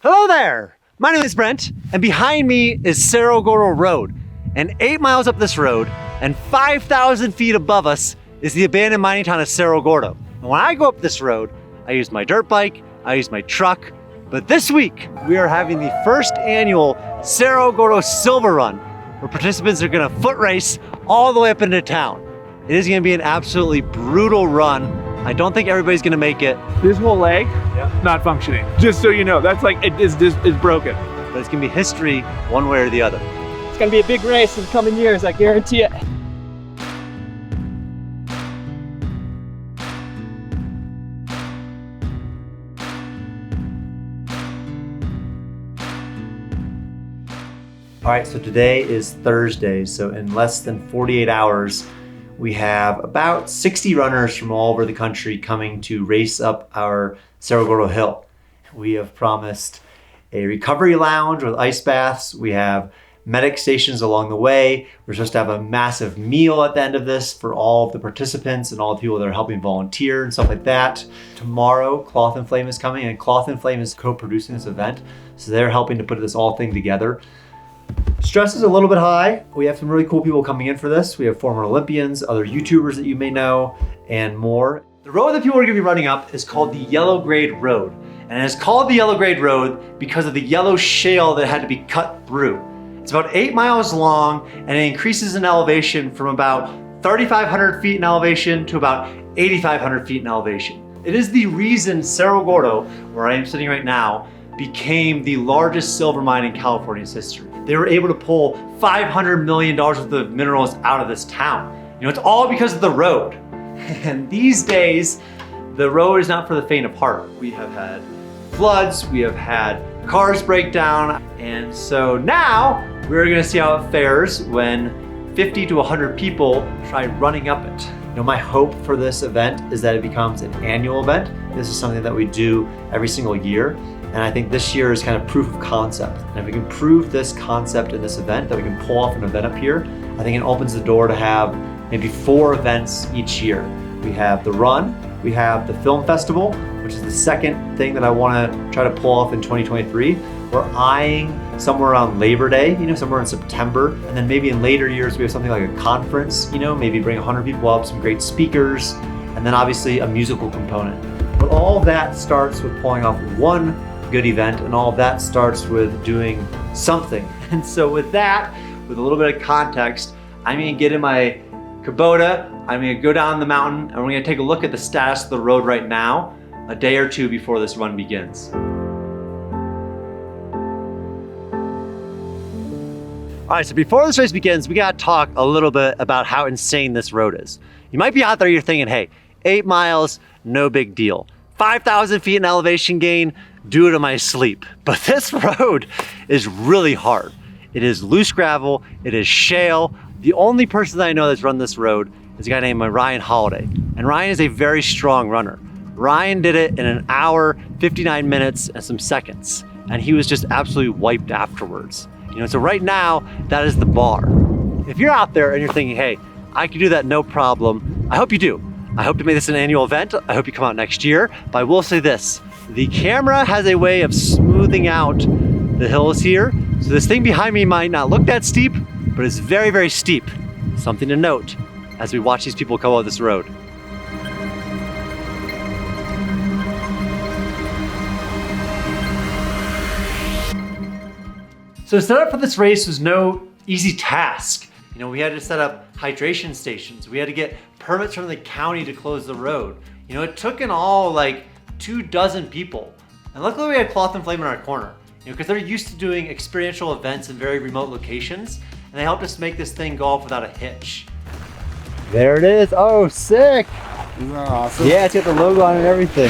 Hello there! My name is Brent, and behind me is Cerro Gordo Road. And 8 miles up this road, and 5,000 feet above us, is the abandoned mining town of Cerro Gordo. And when I go up this road, I use my dirt bike, I use my truck, but this week, we are having the first annual Cerro Gordo Silver Run, where participants are gonna foot race all the way up into town. It is gonna be an absolutely brutal run. I don't think everybody's gonna make it. This whole leg, not functioning. Just so you know, that's like, it's broken. But it's gonna be history one way or the other. It's gonna be a big race in the coming years, I guarantee it. All right, so today is Thursday, so in less than 48 hours, we have about 60 runners from all over the country coming to race up our Cerro Gordo Hill. We have promised a recovery lounge with ice baths. We have medic stations along the way. We're supposed to have a massive meal at the end of this for all of the participants and all the people that are helping volunteer and stuff like that. Tomorrow, Cloth and Flame is coming, and Cloth and Flame is co-producing this event, so they're helping to put this all thing together. Stress is a little bit high. We have some really cool people coming in for this. We have former Olympians, other YouTubers that you may know, and more. The road that people are gonna be running up is called the Yellow Grade Road. And it's called the Yellow Grade Road because of the yellow shale that had to be cut through. It's about 8 miles long, and it increases in elevation from about 3,500 feet in elevation to about 8,500 feet in elevation. It is the reason Cerro Gordo, where I am sitting right now, became the largest silver mine in California's history. They were able to pull $500 million worth of minerals out of this town. You know, it's all because of the road. And these days, the road is not for the faint of heart. We have had floods, we have had cars break down, and so now we're gonna see how it fares when 50 to 100 people try running up it. You know, my hope for this event is that it becomes an annual event. This is something that we do every single year. And I think this year is kind of proof of concept. And if we can prove this concept in this event, that we can pull off an event up here, I think it opens the door to have maybe 4 events each year. We have the run, we have the film festival, which is the second thing that I want to try to pull off in 2023. We're eyeing somewhere around Labor Day, you know, somewhere in September. And then maybe in later years, we have something like a conference, you know, maybe bring 100 people up, some great speakers, and then obviously a musical component. But all of that starts with pulling off one good event, and all of that starts with doing something. And so with that, with a little bit of context, I'm gonna get in my Kubota, I'm gonna go down the mountain, and we're gonna take a look at the status of the road right now, a day or two before this run begins. All right, so before this race begins, we gotta talk a little bit about how insane this road is. You might be out there, you're thinking, hey, 8 miles, no big deal. 5,000 feet in elevation gain, do it in my sleep. But this road is really hard. It is loose gravel, it is shale. The only person that I know that's run this road is a guy named Ryan Holiday. And Ryan is a very strong runner. Ryan did it in 1 hour, 59 minutes, and some seconds. And he was just absolutely wiped afterwards. You know, so right now, that is the bar. If you're out there and you're thinking, hey, I can do that no problem, I hope you do. I hope to make this an annual event. I hope you come out next year. But I will say this, the camera has a way of smoothing out the hills here. So this thing behind me might not look that steep, but it's very, very steep. Something to note as we watch these people come out this road. So set up for this race was no easy task. You know, we had to set up hydration stations. We had to get permits from the county to close the road. You know, it took in all like 24 people. And luckily we had Cloth and Flame in our corner, you know, because they're used to doing experiential events in very remote locations, and they helped us make this thing go off without a hitch. There it is. Oh, sick. Isn't that awesome? Yeah, it's got the logo on it and everything.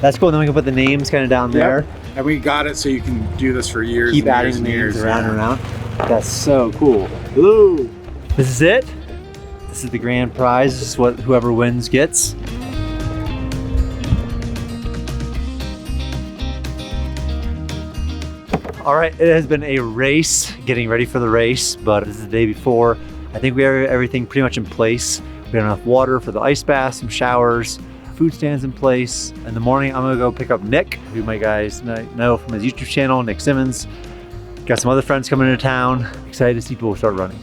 That's cool. Then we can put the names kind of down there. And we got it so you can do this for years. Keep and adding years and names years. around and around. That's so cool. Ooh. This is it. This is the grand prize. This is what whoever wins gets. All right, it has been a race getting ready for the race, but this is the day before. I think we have everything pretty much in place. We have enough water for the ice bath, some showers. food stands in place. In the morning, I'm gonna go pick up Nick, who my guys know from his YouTube channel, Nick Simmons. Got some other friends coming into town. Excited to see people start running.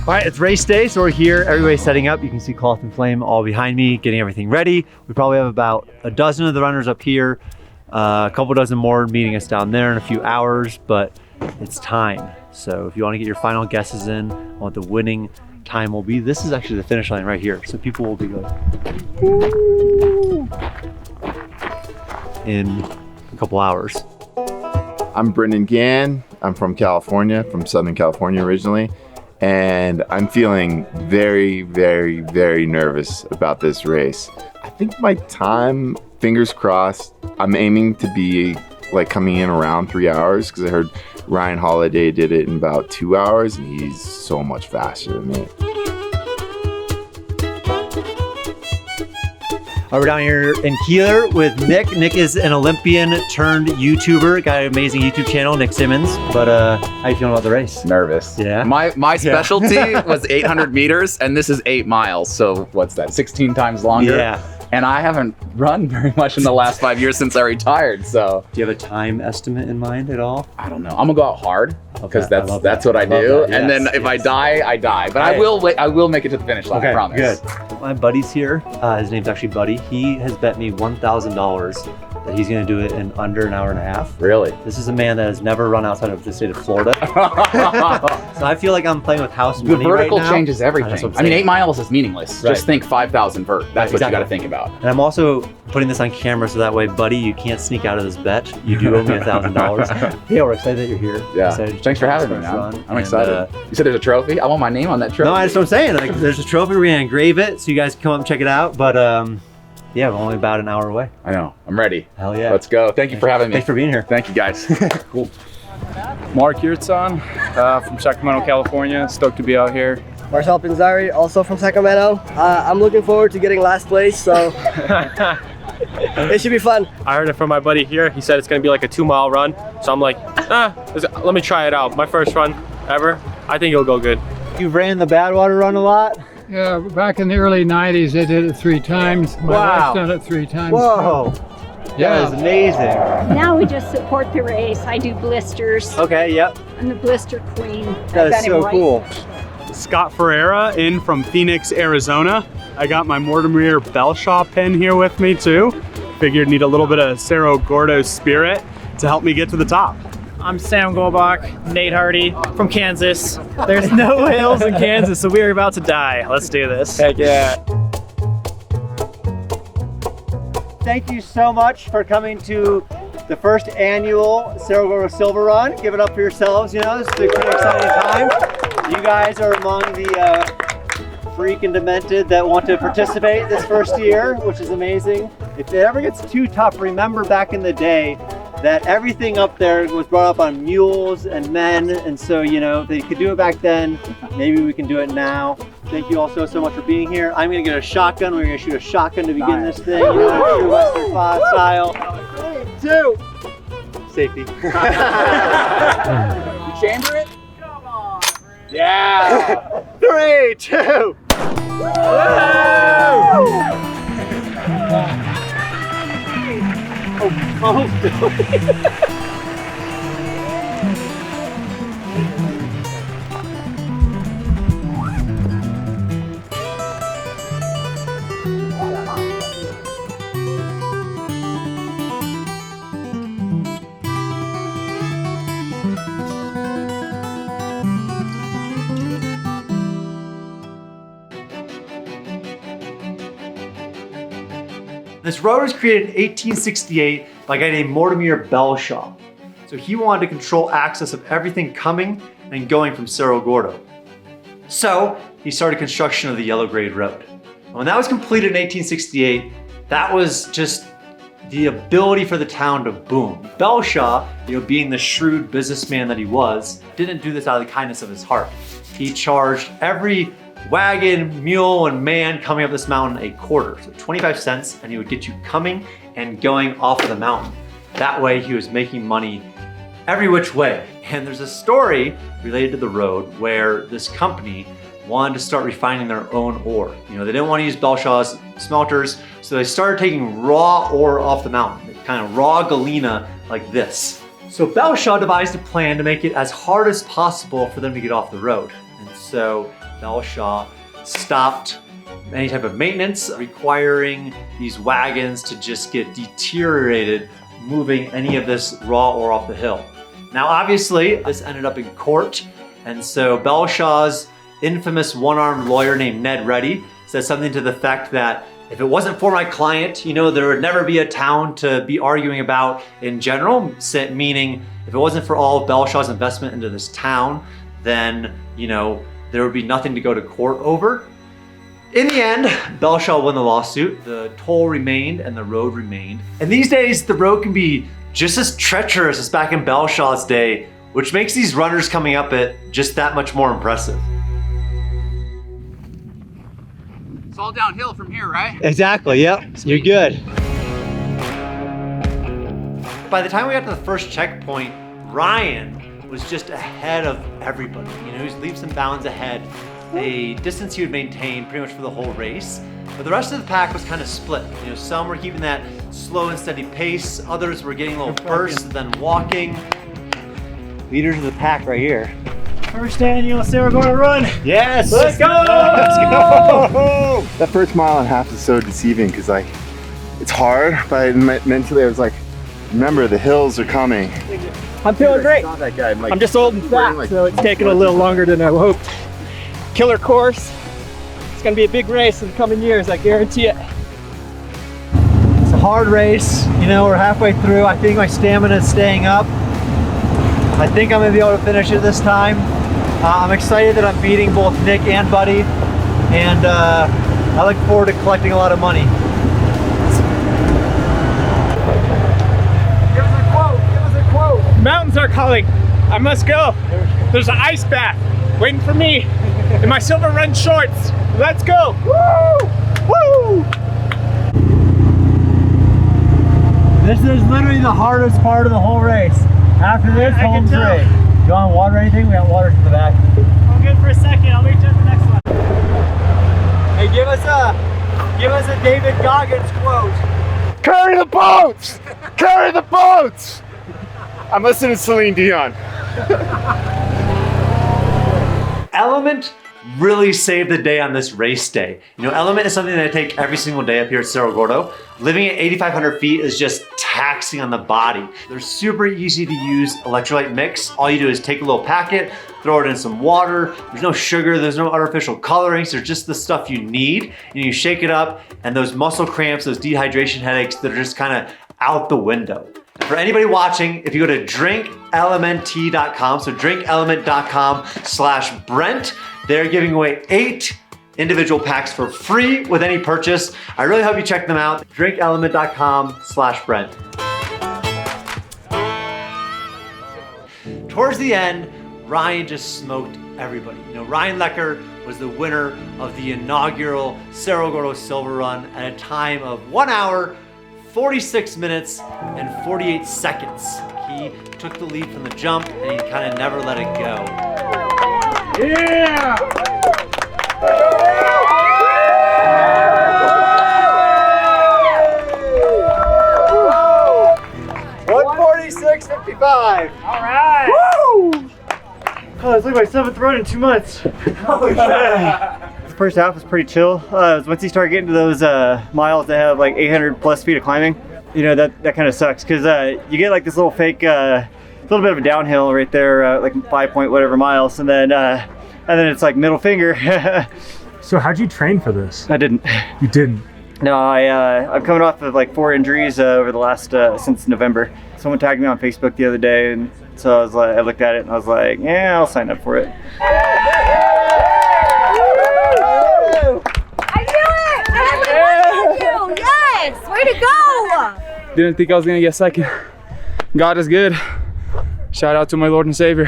All right, it's race day, so we're here. Everybody's setting up. You can see Cloth and Flame all behind me, getting everything ready. We probably have about a dozen of the runners up here, a couple dozen more meeting us down there in a few hours, but it's time. So if you want to get your final guesses in on what the winning time will be, this is actually the finish line right here. So people will be going, woo, in a couple hours. I'm Brendan Gann. I'm from California, from Southern California originally. And I'm feeling very, very, very nervous about this race. I think my time, fingers crossed, I'm aiming to be like coming in around 3 hours because I heard Ryan Holiday did it in about 2 hours and he's so much faster than me. We're down here in Keeler with Nick. Nick is an Olympian turned YouTuber, got an amazing YouTube channell, Nick Simmons. But how you feeling about the race? Nervous. Yeah? My specialty was 800 meters, and this is 8 miles. So what's that, 16 times longer? Yeah. And I haven't run very much in the last 5 years since I retired, so. Do you have a time estimate in mind at all? I don't know. I'm gonna go out hard, because Okay, that's what I do. That. And Yes, then if I yes. die, I die. But I will make it to the finish line, I promise. Good. My buddy's here. His name's actually Buddy. He has bet me $1,000 that he's gonna do it in under an hour and a half. Really? This is a man that has never run outside of the state of Florida. So I feel like I'm playing with house The money vertical right now. changes That's everything. what I'm I mean, saying. 8 miles is meaningless. Right. Just think 5,000 vert. That's what you gotta think about. And I'm also putting this on camera so that way, Buddy, you can't sneak out of this bet. You do owe me $1,000. Yeah, we're excited that you're here. Yeah. Excited Thanks for having me, first man. run. I'm And, excited. You said there's a trophy? I want my name on that trophy. no, that's what I'm saying. Like, there's a trophy. We're gonna engrave it, so you guys can come up and check it out. But yeah, we're only about an hour away. I know. I'm ready. Hell yeah. Let's go. Thank you for having me. Thanks for being here. Thank you, guys. Cool. Mark Yurtson from Sacramento, California. Stoked to be out here. Marcel Pinzari, also from Sacramento. I'm looking forward to getting last place, so it should be fun. I heard it from my buddy here. He said it's gonna be like a 2 mile run. So I'm like, let me try it out. My first run ever. I think it'll go good. You ran the Badwater run a lot? Yeah, back in the early 90s, I did it 3 times. My Wow. wife's done it 3 times. Whoa. Yeah. That is amazing. Now we just support the race. I do blisters. Okay, yep. I'm the blister queen. That I got is him so right. cool. Scott Ferreira in from Phoenix, Arizona. I got my Mortimer Belshaw pin here with me too. Figured need a little bit of Cerro Gordo spirit to help me get to the top. I'm Sam Golbach, Nate Hardy from Kansas. There's no hills in Kansas, so we are about to die. Let's do this. Heck yeah. Thank you so much for coming to the first annual Cerro Gordo Silver Run. Give it up for yourselves, you know, this is a pretty exciting time. You guys are among the freak and demented that want to participate this first year, which is amazing. If it ever gets too tough, remember back in the day that everything up there was brought up on mules and men, and so, you know, if they could do it back then, maybe we can do it now. Thank you all so much for being here. I'm gonna get a shotgun. We're gonna shoot a shotgun to begin this thing, you know, true Western Class style. 3, 2, safety. You chamber it? Yeah! 3, 2. This road was created in 1868 by a guy named Mortimer Belshaw. So he wanted to control access of everything coming and going from Cerro Gordo. So he started construction of the Yellow Grade Road. And when that was completed in 1868, that was just the ability for the town to boom. Belshaw, you know, being the shrewd businessman that he was, didn't do this out of the kindness of his heart. He charged every wagon, mule, and man coming up this mountain a quarter, so 25 cents, and he would get you coming and going off of the mountain. That way he was making money every which way. And there's a story related to the road where this company wanted to start refining their own ore. You know, they didn't want to use Belshaw's smelters, so they started taking raw ore off the mountain, kind of raw galena like this. So Belshaw devised a plan to make it as hard as possible for them to get off the road. And so Belshaw stopped any type of maintenance, requiring these wagons to just get deteriorated moving any of this raw ore off the hill. Now obviously this ended up in court, and so Belshaw's infamous one-armed lawyer named Ned Reddy said something to the effect that if it wasn't for my client, you know, there would never be a town to be arguing about in general, meaning if it wasn't for all of Belshaw's investment into this town, then, you know, there would be nothing to go to court over. In the end, Belshaw won the lawsuit, the toll remained and the road remained. And these days, the road can be just as treacherous as back in Belshaw's day, which makes these runners coming up it just that much more impressive. It's all downhill from here, right? Exactly, yep, you're good. By the time we got to the first checkpoint, Ryan was just ahead of everybody. You know, he was leaps and bounds ahead, a distance he would maintain pretty much for the whole race. But the rest of the pack was kind of split. You know, some were keeping that slow and steady pace, others were getting a little bursts, then walking. Leaders of the pack right here. First annual Cerro Gordo run. Yes! Let's go! Let's go! That first mile and a half is so deceiving because like it's hard, but mentally I was like, remember the hills are coming. I'm feeling great. That guy, like, I'm just old and fat, so it's taking a little longer than I hoped. Killer course. It's gonna be a big race in the coming years, I guarantee it. It's a hard race. You know, we're halfway through. I think my stamina is staying up. I think I'm gonna be able to finish it this time. I'm excited that I'm beating both Nick and Buddy, and I look forward to collecting a lot of money. Give us a quote, give us a quote. Mountains are calling. I must go. There's an ice bath waiting for me in my Silver Run shorts. Let's go. Woo! Woo! This is literally the hardest part of the whole race. After this, home straight. You want water or anything? We got water in the back. I'm good for a second. I'll wait till the next one. Hey, give us a David Goggins quote. carry the boats! Carry the boats! I'm listening to Celine Dion. Element really saved the day on this race day. You know, Element is something that I take every single day up here at Cerro Gordo. Living at 8,500 feet is just taxing on the body. They're super easy to use electrolyte mix. All you do is take a little packet, throw it in some water. There's no sugar, there's no artificial colorings, there's just the stuff you need. And you shake it up, and those muscle cramps, those dehydration headaches, that are just kind of out the window. For anybody watching, if you go to drinkelementT.com, so drinkelement.com/Brent, they're giving away 8 individual packs for free with any purchase. I really hope you check them out. Drinkelement.com/Brent. Towards the end, Ryan just smoked everybody. You know, Ryan Lecker was the winner of the inaugural Cerro Gordo Silver Run at a time of 1 hour, 46 minutes, and 48 seconds. He took the lead from the jump, and he kind of never let it go. Yeah! 146.55. All right. Woo! Oh, it's like my 7th run in 2 months. Holy shit. The first half was pretty chill. Once you start getting to those miles that have like 800 plus feet of climbing, you know, that kind of sucks because you get like this little fake, little bit of a downhill right there, like 5 point whatever miles, and then it's like middle finger. So how'd you train for this? I didn't. You didn't? No, I'm coming off of like 4 injuries over the last since November. Someone tagged me on Facebook the other day, and so I looked at it and I was like, yeah, I'll sign up for it. I knew it! I you! Yes! Way to go! Didn't think I was gonna get second. God is good. Shout out to my Lord and Savior.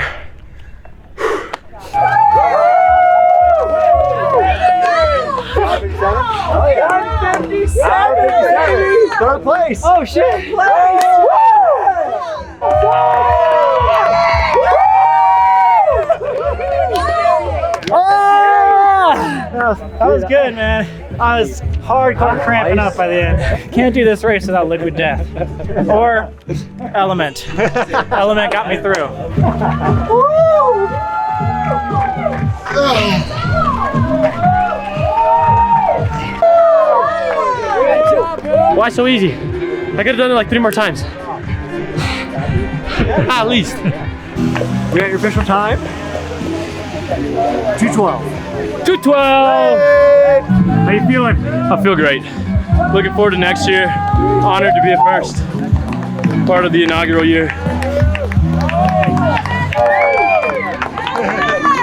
Third place! Oh shit! Third place! That was good, man. I was hardcore cramping up by the end. Can't do this race without liquid death. Or Element. Element got me through. Why so easy? I could have done it like 3 more times. At least. We got your official time. 2:12. 2:12! How you feeling? I feel great. Looking forward to next year. Honored to be a first. Part of the inaugural year.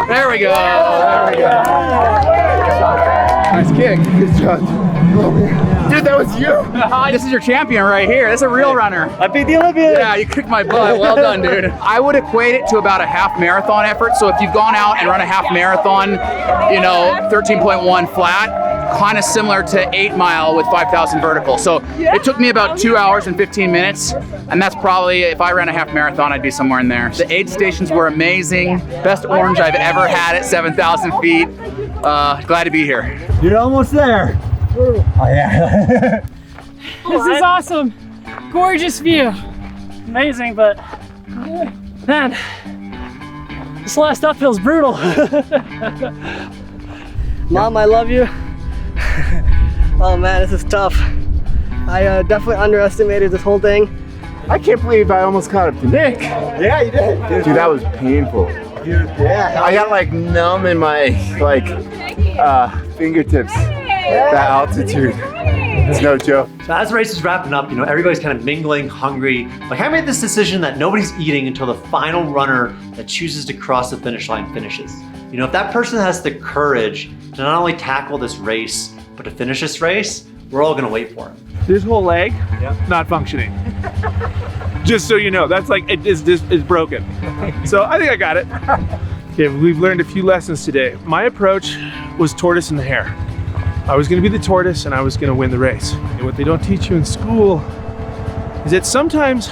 There we go. There we go. Nice kick. Good job. Dude, that was you. This is your champion right here. That's a real runner. I beat the Olympians. Yeah, you kicked my butt. Well done, dude. I would equate it to about a half marathon effort. So if you've gone out and run a half marathon, you know, 13.1 flat, kind of similar to 8 mile with 5,000 vertical. So it took me about 2 hours and 15 minutes. And that's probably, if I ran a half marathon, I'd be somewhere in there. The aid stations were amazing. Best orange I've ever had at 7,000 feet. Glad to be here. You're almost there. Oh yeah. This is awesome. Gorgeous view. Amazing, but man, this last uphill's brutal. Mom, I love you. Oh man, this is tough. I definitely underestimated this whole thing. I can't believe I almost caught up to Nick. Yeah, you did. Dude, that was painful. Yeah. I got like numb in my fingertips. That altitude. It's no joke. So as the race is wrapping up, you know, everybody's kind of mingling, hungry. Like I made this decision that nobody's eating until the final runner that chooses to cross the finish line finishes. You know, if that person has the courage to not only tackle this race, but to finish this race, we're all gonna wait for him. This whole leg, not functioning. Just so you know, that's like, it's broken. So I think I got it. Okay, we've learned a few lessons today. My approach was tortoise and the hare. I was gonna be the tortoise and I was gonna win the race. And what they don't teach you in school is that sometimes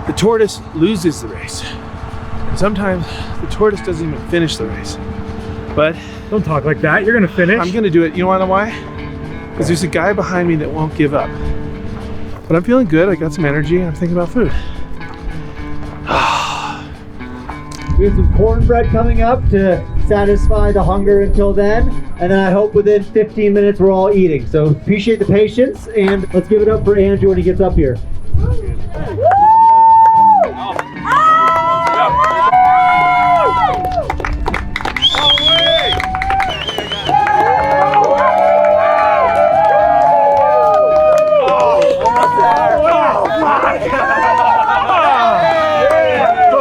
the tortoise loses the race. And sometimes the tortoise doesn't even finish the race. But Don't talk like that. You're gonna finish. I'm gonna do it. You wanna know why? Because there's a guy behind me that won't give up. But I'm feeling good. I got some energy. I'm thinking about food. We have some cornbread coming up to satisfy the hunger until then. And then I hope within 15 minutes we're all eating. So appreciate the patience and let's give it up for Andrew when he gets up here.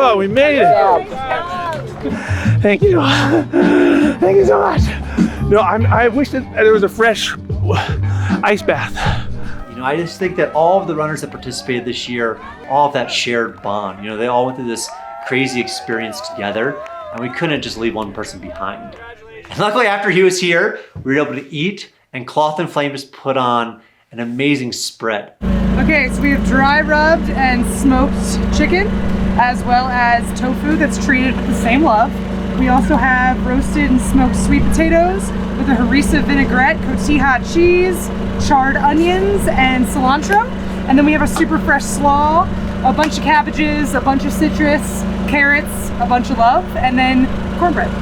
Oh, we made it. Thank you. Thank you so much. No, I wish that there was a fresh ice bath. You know, I just think that all of the runners that participated this year, all of that shared bond, you know, they all went through this crazy experience together and we couldn't just leave one person behind. And luckily after he was here, we were able to eat and Cloth and Flame just put on an amazing spread. Okay, so we have dry rubbed and smoked chicken, as well as tofu that's treated with the same love. We also have roasted and smoked sweet potatoes with a harissa vinaigrette, cotija cheese, charred onions, and cilantro. And then we have a super fresh slaw, a bunch of cabbages, a bunch of citrus, carrots, a bunch of love, and then cornbread.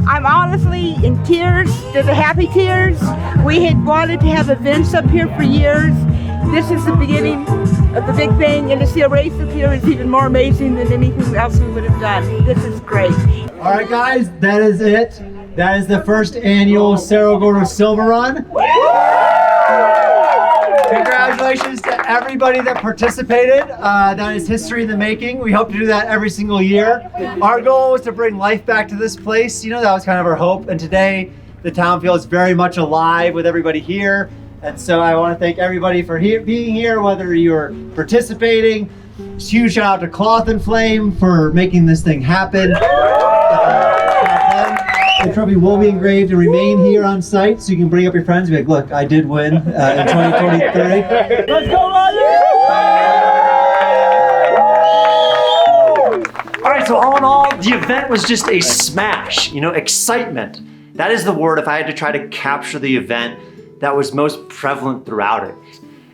I'm honestly in tears. They're the happy tears. We had wanted to have events up here for years. This is the beginning of the big thing, and to see a race up here is even more amazing than anything else we would have done. This is great. All right, guys, that is it. That is the first annual Cerro Gordo Silver Run. Congratulations to everybody that participated. That is history in the making. We hope to do that every single year. Our goal was to bring life back to this place. You know, that was kind of our hope. And today, the town feels very much alive with everybody here. And so I want to thank everybody for being here, whether you're participating. Huge shout out to Cloth and Flame for making this thing happen. The trophy will be engraved and remain here on site, so you can bring up your friends and be like, look, I did win in 2023. Let's go, Rogers! All right, so all in all, the event was just a smash, you know, excitement. That is the word if I had to try to capture the event that was most prevalent throughout it.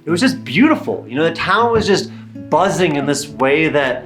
It was just beautiful. You know, the town was just buzzing in this way that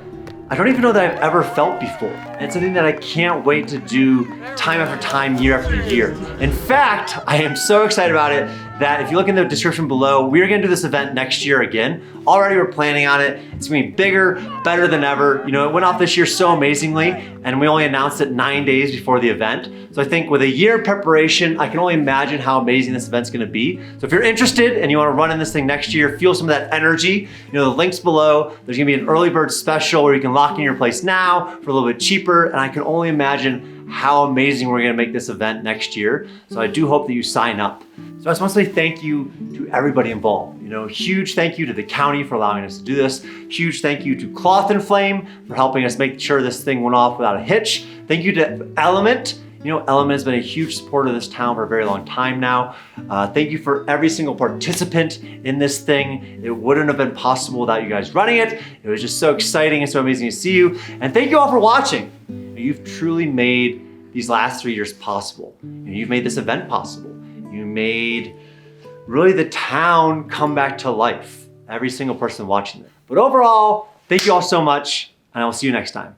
I don't even know that I've ever felt before. And it's something that I can't wait to do time after time, year after year. In fact, I am so excited about it that if you look in the description below, we are gonna do this event next year again. Already we're planning on it. It's gonna be bigger, better than ever. You know, it went off this year so amazingly, and we only announced it 9 days before the event. So I think with a year of preparation, I can only imagine how amazing this event's gonna be. So if you're interested and you wanna run in this thing next year, feel some of that energy, you know, the link's below. There's gonna be an early bird special where you can lock in your place now for a little bit cheaper, and I can only imagine how amazing we're gonna make this event next year. So I do hope that you sign up. So I just want to say thank you to everybody involved. You know, huge thank you to the county for allowing us to do this. Huge thank you to Cloth and Flame for helping us make sure this thing went off without a hitch. Thank you to Element. You know, Element has been a huge supporter of this town for a very long time now. Thank you for every single participant in this thing. It wouldn't have been possible without you guys running it. It was just so exciting and so amazing to see you. And thank you all for watching. You've truly made these last 3 years possible. You've made this event possible. You made really the town come back to life. Every single person watching it. But overall, thank you all so much, and I will see you next time.